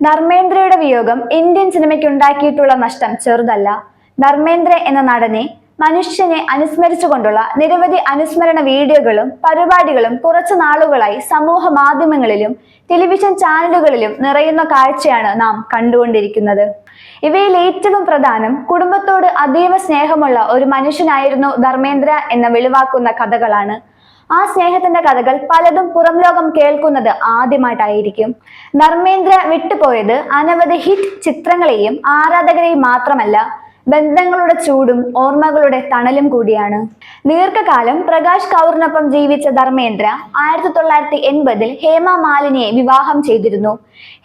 ധർമ്മേന്ദ്രയുടെ വിയോഗം ഇന്ത്യൻ സിനിമയ്ക്ക് ഉണ്ടാക്കിയിട്ടുള്ള നഷ്ടം ചെറുതല്ല. ധർമ്മേന്ദ്ര എന്ന നടനെ, മനുഷ്യനെ അനുസ്മരിച്ചുകൊണ്ടുള്ള നിരവധി അനുസ്മരണ വീഡിയോകളും പരിപാടികളും കുറച്ചു നാളുകളായി സമൂഹ മാധ്യമങ്ങളിലും ടെലിവിഷൻ ചാനലുകളിലും നിറയുന്ന കാഴ്ചയാണ് നാം കണ്ടുകൊണ്ടിരിക്കുന്നത്. ഇവയിൽ ഏറ്റവും പ്രധാനം കുടുംബത്തോട് അതീവ സ്നേഹമുള്ള ഒരു മനുഷ്യനായിരുന്നു ധർമ്മേന്ദ്ര എന്ന വെളിവാക്കുന്ന കഥകളാണ്. ആ സ്നേഹത്തിന്റെ കഥകൾ പലതും പുറം ലോകം കേൾക്കുന്നത് ആദ്യമായിട്ടായിരിക്കും. ധർമ്മേന്ദ്ര വിട്ടുപോയത് അനവധി ഹിറ്റ് ചിത്രങ്ങളെയും ആരാധകരെയും മാത്രമല്ല, ബന്ധങ്ങളുടെ ചൂടും ഓർമ്മകളുടെ തണലും കൂടിയാണ്. ദീർഘകാലം പ്രകാശ് കൗറിനൊപ്പം ജീവിച്ച ധർമ്മേന്ദ്ര 1980 ഹേമ മാലിനിയെ വിവാഹം ചെയ്തിരുന്നു.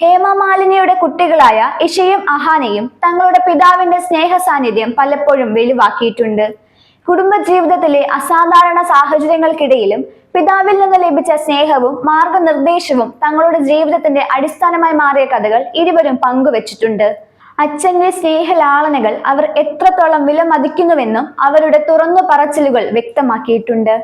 ഹേമ മാലിനിയുടെ കുട്ടികളായ ഇഷയും അഹാനയും തങ്ങളുടെ പിതാവിന്റെ സ്നേഹ സാന്നിധ്യം പലപ്പോഴും വെളിവാക്കിയിട്ടുണ്ട്. കുടുംബജീവിതത്തിലെ അസാധാരണ സാഹചര്യങ്ങൾക്കിടയിലും പിതാവിൽ നിന്ന് ലഭിച്ച സ്നേഹവും മാർഗനിർദ്ദേശവും തങ്ങളുടെ ജീവിതത്തിന്റെ അടിസ്ഥാനമായി മാറിയ കഥകൾ ഇരുവരും പങ്കുവച്ചിട്ടുണ്ട്. അച്ഛന്റെ സ്നേഹലാളനകൾ അവർ എത്രത്തോളം വിലമതിക്കുന്നുവെന്നും അവരുടെ തുറന്നു പറച്ചിലുകൾ വ്യക്തമാക്കിയിട്ടുണ്ട്.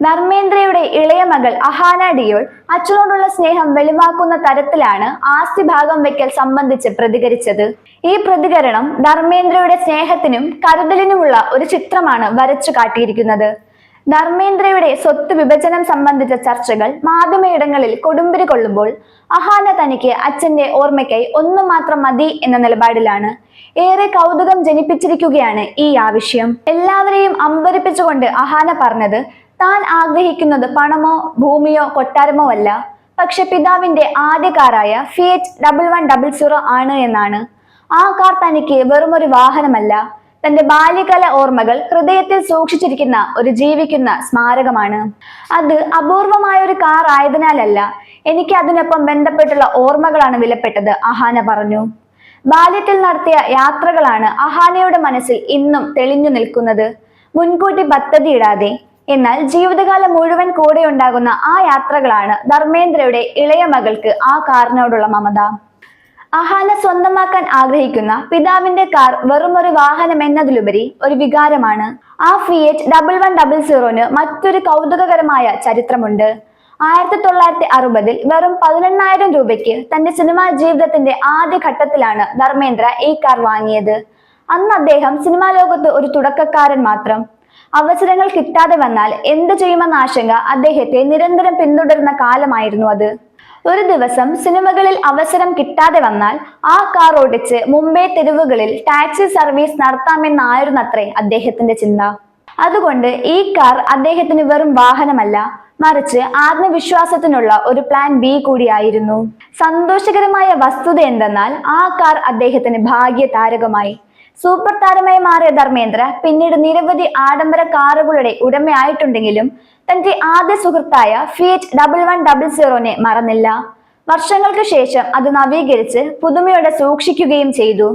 ധർമ്മേന്ദ്രയുടെ ഇളയ മകൾ അഹാന ഡിയോൾ അച്ഛനോടുള്ള സ്നേഹം വെളിവാക്കുന്ന തരത്തിലാണ് ആസ്തി ഭാഗം വയ്ക്കൽ സംബന്ധിച്ച് പ്രതികരിച്ചത്. ഈ പ്രതികരണം ധർമ്മേന്ദ്രയുടെ സ്നേഹത്തിനും കരുതലിനുമുള്ള ഒരു ചിത്രമാണ് വരച്ചു കാട്ടിയിരിക്കുന്നത്. ധർമ്മേന്ദ്രയുടെ സ്വത്ത് വിഭജനം സംബന്ധിച്ച ചർച്ചകൾ മാധ്യമയിടങ്ങളിൽ കൊടുമ്പിരി കൊള്ളുമ്പോൾ അഹാന തനിക്ക് അച്ഛന്റെ ഓർമ്മയ്ക്കായി ഒന്നു മാത്രം മതി എന്ന നിലപാടിലാണ്. ഏറെ കൗതുകം ജനിപ്പിച്ചിരിക്കുകയാണ് ഈ ആവശ്യം. എല്ലാവരെയും അമ്പരിപ്പിച്ചുകൊണ്ട് അഹാന പറഞ്ഞത് താൻ ആഗ്രഹിക്കുന്നത് പണമോ ഭൂമിയോ കൊട്ടാരമോ അല്ല, പക്ഷെ പിതാവിന്റെ ആദ്യ കാറായ ഫിയറ്റ് 1100 ആണ് എന്നാണ്. ആ കാർ തനിക്ക് വെറുമൊരു വാഹനമല്ല, തന്റെ ബാല്യകാല ഓർമ്മകൾ ഹൃദയത്തിൽ സൂക്ഷിച്ചിരിക്കുന്ന ഒരു ജീവിക്കുന്ന സ്മാരകമാണ്. അത് അപൂർവമായ ഒരു കാർ ആയതിനാലല്ല, എനിക്ക് അതിനൊപ്പം ബന്ധപ്പെട്ടുള്ള ഓർമ്മകളാണ് വിലപ്പെട്ടത്, അഹാന പറഞ്ഞു. ബാല്യത്തിൽ നടത്തിയ യാത്രകളാണ് അഹാനയുടെ മനസ്സിൽ ഇന്നും തെളിഞ്ഞു നിൽക്കുന്നത്. മുൻകൂട്ടി പദ്ധതിയിടാതെ എന്നാൽ ജീവിതകാലം മുഴുവൻ കൂടെ ഉണ്ടാകുന്ന ആ യാത്രകളാണ് ധർമ്മേന്ദ്രയുടെ ഇളയ മകൾക്ക് ആ കാറിനോടുള്ള മമത. അഹാന സ്വന്തമാക്കാൻ ആഗ്രഹിക്കുന്ന പിതാവിന്റെ കാർ വെറുമൊരു വാഹനം എന്നതിലുപരി ഒരു വികാരമാണ്. ആ ഫിയറ്റ് 1100 മറ്റൊരു കൗതുകകരമായ ചരിത്രമുണ്ട്. 1960 വെറും 18,000 രൂപയ്ക്ക് തന്റെ സിനിമാ ജീവിതത്തിന്റെ ആദ്യ ഘട്ടത്തിലാണ് ധർമ്മേന്ദ്ര ഈ കാർ വാങ്ങിയത്. അന്ന് അദ്ദേഹം സിനിമാ ലോകത്ത് ഒരു തുടക്കക്കാരൻ മാത്രം. അവസരങ്ങൾ കിട്ടാതെ വന്നാൽ എന്തു ചെയ്യുമെന്ന ആശങ്ക അദ്ദേഹത്തെ നിരന്തരം പിന്തുടരുന്ന കാലമായിരുന്നു അത്. ഒരു ദിവസം സിനിമകളിൽ അവസരം കിട്ടാതെ വന്നാൽ ആ കാർ ഓടിച്ച് മുംബൈ തെരുവുകളിൽ ടാക്സി സർവീസ് നടത്താമെന്നായിരുന്നത്രേ അദ്ദേഹത്തിന്റെ ചിന്ത. അതുകൊണ്ട് ഈ കാർ അദ്ദേഹത്തിന് വെറും വാഹനമല്ല, മറിച്ച് ആത്മവിശ്വാസത്തിനുള്ള ഒരു പ്ലാൻ ബി കൂടിയായിരുന്നു. സന്തോഷകരമായ വസ്തുത എന്തെന്നാൽ ആ കാർ അദ്ദേഹത്തിന് ഭാഗ്യ താരകമായി. സൂപ്പർ താരമായി മാറിയ ധർമ്മേന്ദ്ര പിന്നീട് നിരവധി ആഡംബര കാറുകളുടെ ഉടമയായിട്ടുണ്ടെങ്കിലും തന്റെ ആദ്യ സുഹൃത്തായ ഫിയറ്റ് 1100 മറന്നില്ല. വർഷങ്ങൾക്ക് ശേഷം അത് നവീകരിച്ച് പുതുമയോടെ സൂക്ഷിക്കുകയും ചെയ്തു.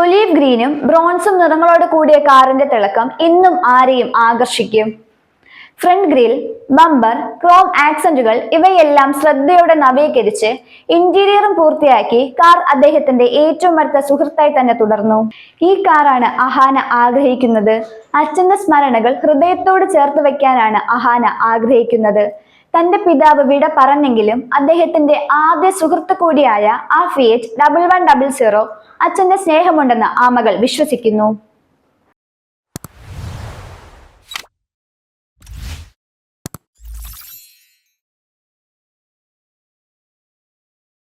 ഒലീവ് ഗ്രീനും ബ്രോൺസും നിറങ്ങളോട് കൂടിയ കാറിന്റെ തിളക്കം ഇന്നും ആരെയും ആകർഷിക്കും. ഫ്രണ്ട് ഗ്രിൽ, ബമ്പർ, ക്രോം ആക്സന്റുകൾ ഇവയെല്ലാം ശ്രദ്ധയോടെ നവീകരിച്ച് ഇന്റീരിയറും പൂർത്തിയാക്കി കാർ അദ്ദേഹത്തിന്റെ ഏറ്റവും അടുത്ത സുഹൃത്തായി തന്നെ തുടർന്നു. ഈ കാറാണ് അഹാന ആഗ്രഹിക്കുന്നത്. അച്ഛന്റെ സ്മരണകൾ ഹൃദയത്തോട് ചേർത്ത് വെക്കാനാണ് അഹാന ആഗ്രഹിക്കുന്നത്. തന്റെ പിതാവ് വിട പറഞ്ഞെങ്കിലും അദ്ദേഹത്തിന്റെ ആദ്യ സുഹൃത്ത് കൂടിയായ ആ ഫിയറ്റ് 1100 അച്ഛന്റെ സ്നേഹമുണ്ടെന്ന് ആ മകൾ വിശ്വസിക്കുന്നു.